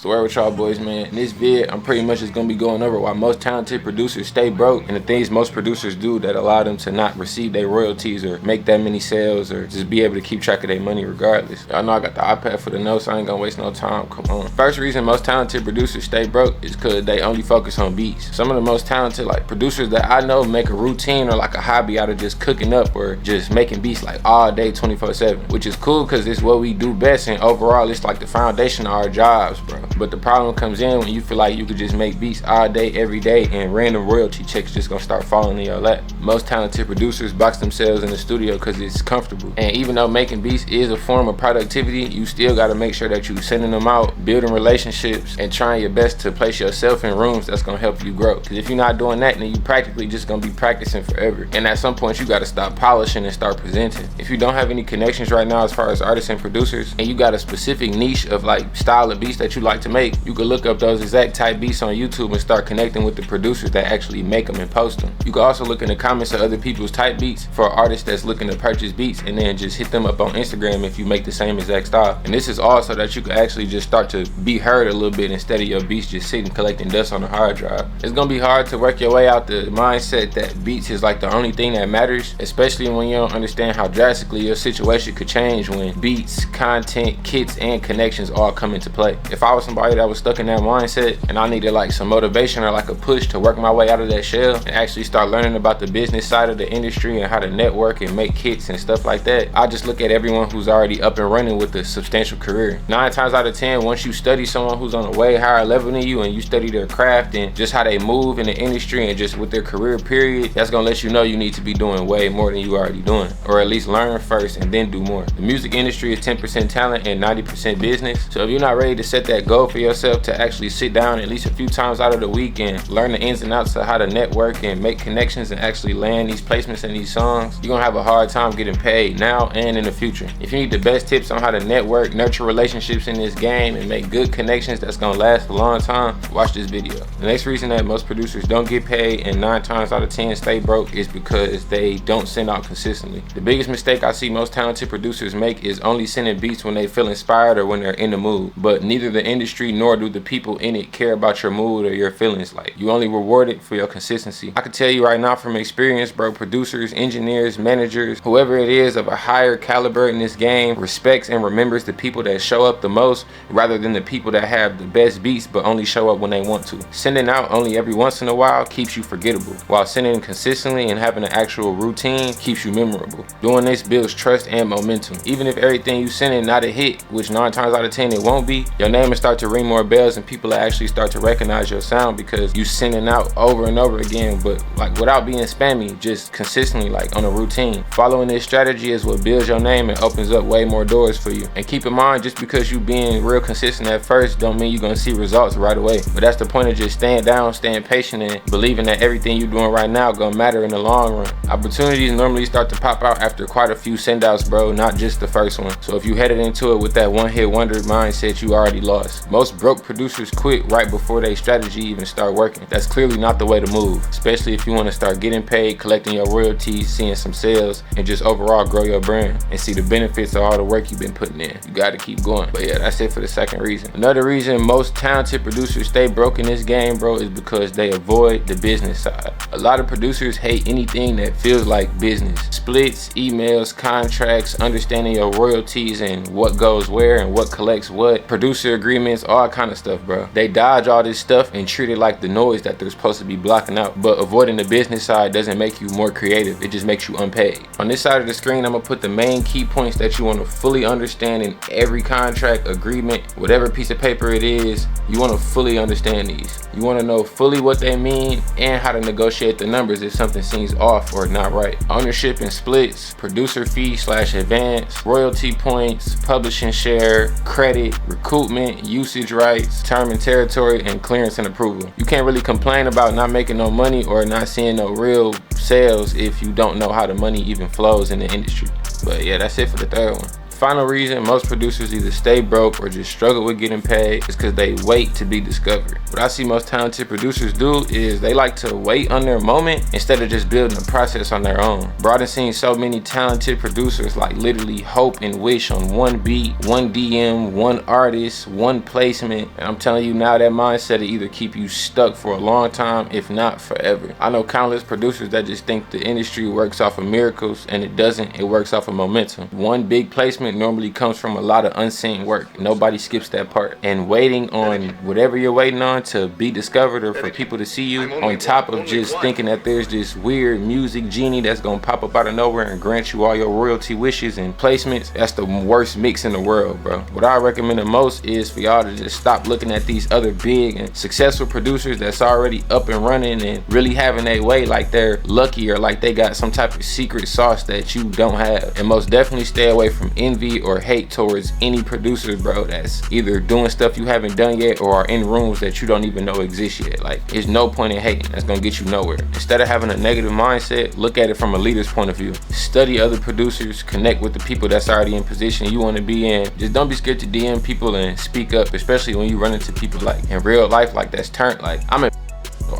So where with y'all boys, man? In this vid, I'm pretty much just gonna be going over why most talented producers stay broke and the things most producers do that allow them to not receive their royalties or make that many sales or just be able to keep track of their money regardless. Y'all know I got the iPad for the notes, so I ain't gonna waste no time. Come on. First reason most talented producers stay broke is because they only focus on beats. Some of the most talented producers that I know make a routine or like a hobby out of just cooking up or just making beats like all day 24/7, which is cool because it's what we do best, and overall it's like the foundation of our jobs, bro. But the problem comes in when you feel like you could just make beats all day, every day, and random royalty checks just gonna start falling in your lap. Most talented producers box themselves in the studio because it's comfortable. And even though making beats is a form of productivity, you still gotta make sure that you sending them out, building relationships, and trying your best to place yourself in rooms that's gonna help you grow. Because if you're not doing that, then you practically just gonna be practicing forever. And at some point, you gotta stop polishing and start presenting. If you don't have any connections right now as far as artists and producers, and you got a specific niche of style of beats that you like to make, you can look up those exact type beats on YouTube and start connecting with the producers that actually make them and post them. You can also look in the comments of other people's type beats for artists that's looking to purchase beats, and then just hit them up on Instagram if you make the same exact style. And this is all so that you can actually just start to be heard a little bit instead of your beats just sitting collecting dust on the hard drive. It's gonna be hard to work your way out the mindset that beats is the only thing that matters, especially when you don't understand how drastically your situation could change when beats, content, kits, and connections all come into play. If I was somebody that was stuck in that mindset and I needed some motivation or a push to work my way out of that shell and actually start learning about the business side of the industry and how to network and make kits and stuff like that, I just look at everyone who's already up and running with a substantial career. 9 times out of 10, once you study someone who's on a way higher level than you and you study their craft and just how they move in the industry and just with their career period, that's gonna let you know you need to be doing way more than you already doing, or at least learn first and then do more. The music industry is 10% talent and 90% business. So if you're not ready to set that goal for yourself to actually sit down at least a few times out of the week and learn the ins and outs of how to network and make connections and actually land these placements in these songs, you're gonna have a hard time getting paid now and in the future. If you need the best tips on how to network, nurture relationships in this game, and make good connections that's gonna last a long time, watch this video. The next reason that most producers don't get paid and 9 times out of 10 stay broke is because they don't send out consistently. The biggest mistake I see most talented producers make is only sending beats when they feel inspired or when they're in the mood, but neither the industry nor do the people in it care about your mood or your feelings. You only rewarded for your consistency. I can tell you right now from experience, bro, producers, engineers, managers, whoever it is of a higher caliber in this game respects and remembers the people that show up the most rather than the people that have the best beats but only show up when they want to. Sending out only every once in a while keeps you forgettable, while sending consistently and having an actual routine keeps you memorable. Doing this builds trust and momentum. Even if everything you send in not a hit, which 9 times out of 10 it won't be, your name will start to ring more bells and people will actually start to recognize your sound because you sending out over and over again, but without being spammy, just consistently on a routine. Following this strategy is what builds your name and opens up way more doors for you. And keep in mind, just because you being real consistent at first don't mean you're gonna see results right away. But that's the point of just staying down, staying patient, and believing that everything you're doing right now gonna matter in the long run. Opportunities normally start to pop out after quite a few send-outs, bro, not just the first one. So if you headed into it with that one-hit wonder mindset, you already lost. Most broke producers quit right before their strategy even start working. That's clearly not the way to move, especially if you want to start getting paid, collecting your royalties, seeing some sales, and just overall grow your brand and see the benefits of all the work you've been putting in. You got to keep going. But yeah, that's it for the second reason. Another reason most talented producers stay broke in this game, bro, is because they avoid the business side. A lot of producers hate anything that feels like business. Splits, emails, contracts, understanding your royalties and what goes where and what collects what, producer agreements, all kind of stuff, bro. They dodge all this stuff and treat it like the noise that they're supposed to be blocking out. But avoiding the business side doesn't make you more creative, it just makes you unpaid. On this side of the screen, I'm gonna put the main key points that you want to fully understand in every contract, agreement, whatever piece of paper it is. You want to fully understand these. You want to know fully what they mean and how to negotiate the numbers if something seems off or not right. Ownership and splits, producer fee / advance, royalty points, publishing share, credit, recoupment, usage rights, term and territory, and clearance and approval. You can't really complain about not making no money or not seeing no real sales if you don't know how the money even flows in the industry. But yeah, that's it for the third one. final reason most producers either stay broke or just struggle with getting paid is because they wait to be discovered. What I see most talented producers do is they like to wait on their moment instead of just building a process on their own. Bro, I done seen so many talented producers like literally hope and wish on one beat, one DM, one artist, one placement, and I'm telling you now, that mindset will either keep you stuck for a long time, if not forever. I know countless producers that just think the industry works off of miracles, and it doesn't. It works off of momentum. One big placement normally comes from a lot of unseen work. Nobody skips that part. And waiting on whatever you're waiting on to be discovered or for people to see you, on top of just thinking that there's this weird music genie that's gonna pop up out of nowhere and grant you all your royalty wishes and placements, that's the worst mix in the world, bro. What I recommend the most is for y'all to just stop looking at these other big and successful producers that's already up and running and really having their way like they're lucky or like they got some type of secret sauce that you don't have. And most definitely stay away from envy or hate towards any producers, bro, that's either doing stuff you haven't done yet or are in rooms that you don't even know exist yet. Like, there's no point in hating. That's gonna get you nowhere. Instead of having a negative mindset, look at it from a leader's point of view. Study other producers, connect with the people that's already in position you want to be in. Just don't be scared to DM people and speak up, especially when you run into people like in real life, like that's turned. Like,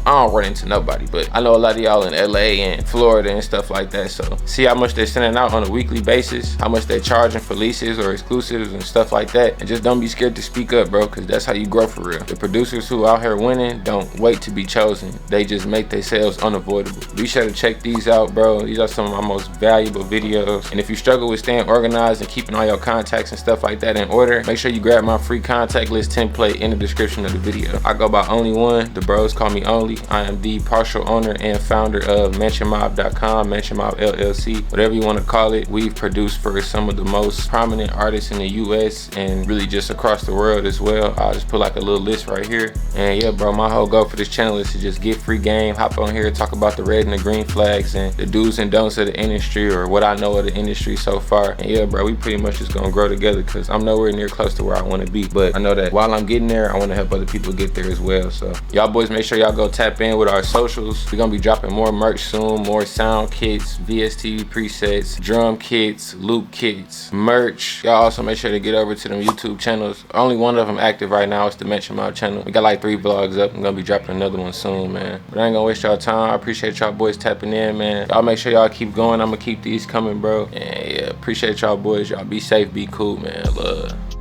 I don't run into nobody, but I know a lot of y'all in LA and Florida and stuff like that. So see how much they're sending out on a weekly basis, how much they're charging for leases or exclusives and stuff like that. And just don't be scared to speak up, bro, because that's how you grow for real. The producers who out here winning don't wait to be chosen. They just make themselves unavoidable. Be sure to check these out, bro. These are some of my most valuable videos. And if you struggle with staying organized and keeping all your contacts and stuff like that in order, make sure you grab my free contact list template in the description of the video. I go by Only One. The bros call me Only. I am the partial owner and founder of MansionMob.com, Mansion Mob LLC, whatever you want to call it. We've produced for some of the most prominent artists in the US and really just across the world as well. I'll just put like a little list right here. And yeah, bro, my whole goal for this channel is to just get free game, hop on here, talk about the red and the green flags and the do's and don'ts of the industry, or what I know of the industry so far. And yeah, bro, we pretty much just gonna grow together because I'm nowhere near close to where I want to be. But I know that while I'm getting there, I want to help other people get there as well. So y'all boys, make sure y'all go tap in with our socials. We're gonna be dropping more merch soon, more sound kits, VST presets, drum kits, loop kits, merch. Y'all also make sure to get over to them YouTube channels. Only one of them active right now is the Mansion Mob channel. We got like 3 vlogs up. I'm gonna be dropping another one soon, man. But I ain't gonna waste y'all time. I appreciate y'all boys tapping in, man. Y'all make sure y'all keep going. I'm gonna keep these coming, bro. And yeah, appreciate y'all boys. Y'all be safe, be cool, man. Love.